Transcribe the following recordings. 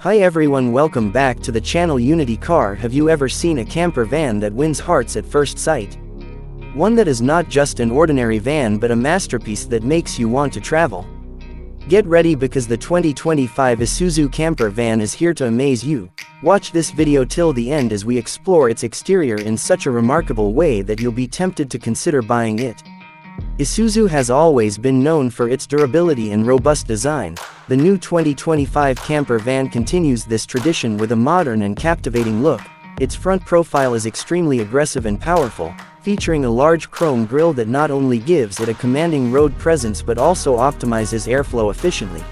Hi everyone, welcome back to the channel Unity Car. Have you ever seen a camper van that wins hearts at first sight? One that is not just an ordinary van but a masterpiece that makes you want to travel. Get ready because the 2025 Isuzu Camper van is here to amaze you. Watch this video till the end as we explore its exterior in such a remarkable way that you'll be tempted to consider buying it. Isuzu has always been known for its durability and robust design. The new 2025 camper van continues this tradition with a modern and captivating look. Its front profile is extremely aggressive and powerful, featuring a large chrome grille that not only gives it a commanding road presence but also optimizes airflow efficiently.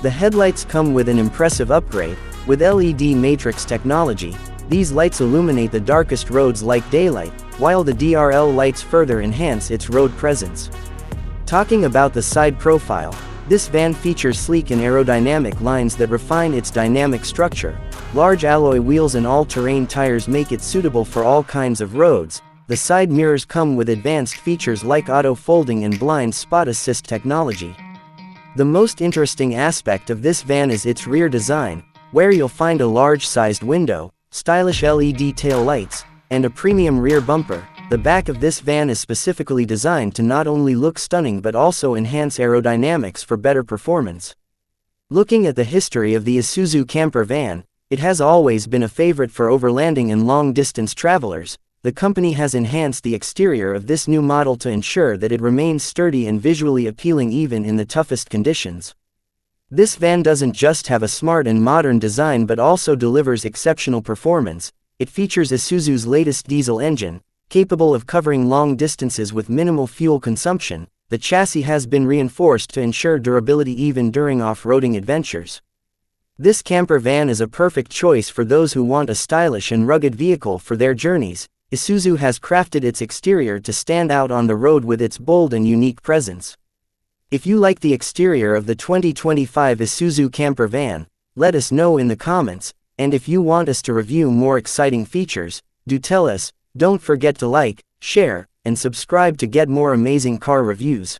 The headlights come with an impressive upgrade. With LED matrix technology, these lights illuminate the darkest roads like daylight, while the DRL lights further enhance its road presence. Talking about the side profile, this van features sleek and aerodynamic lines that refine its dynamic structure. Large alloy wheels and all-terrain tires make it suitable for all kinds of roads. The side mirrors come with advanced features like auto-folding and blind spot assist technology. The most interesting aspect of this van is its rear design, where you'll find a large-sized window, stylish LED tail lights, and a premium rear bumper. The back of this van is specifically designed to not only look stunning but also enhance aerodynamics for better performance. Looking at the history of the Isuzu Camper van, it has always been a favorite for overlanding and long-distance travelers. The company has enhanced the exterior of this new model to ensure that it remains sturdy and visually appealing even in the toughest conditions. This van doesn't just have a smart and modern design but also delivers exceptional performance. It features Isuzu's latest diesel engine, capable of covering long distances with minimal fuel consumption. The chassis has been reinforced to ensure durability even during off-roading adventures. This camper van is a perfect choice for those who want a stylish and rugged vehicle for their journeys. Isuzu has crafted its exterior to stand out on the road with its bold and unique presence. If you like the exterior of the 2025 Isuzu Camper van, let us know in the comments, and if you want us to review more exciting features, do tell us. Don't forget to like, share, and subscribe to get more amazing car reviews.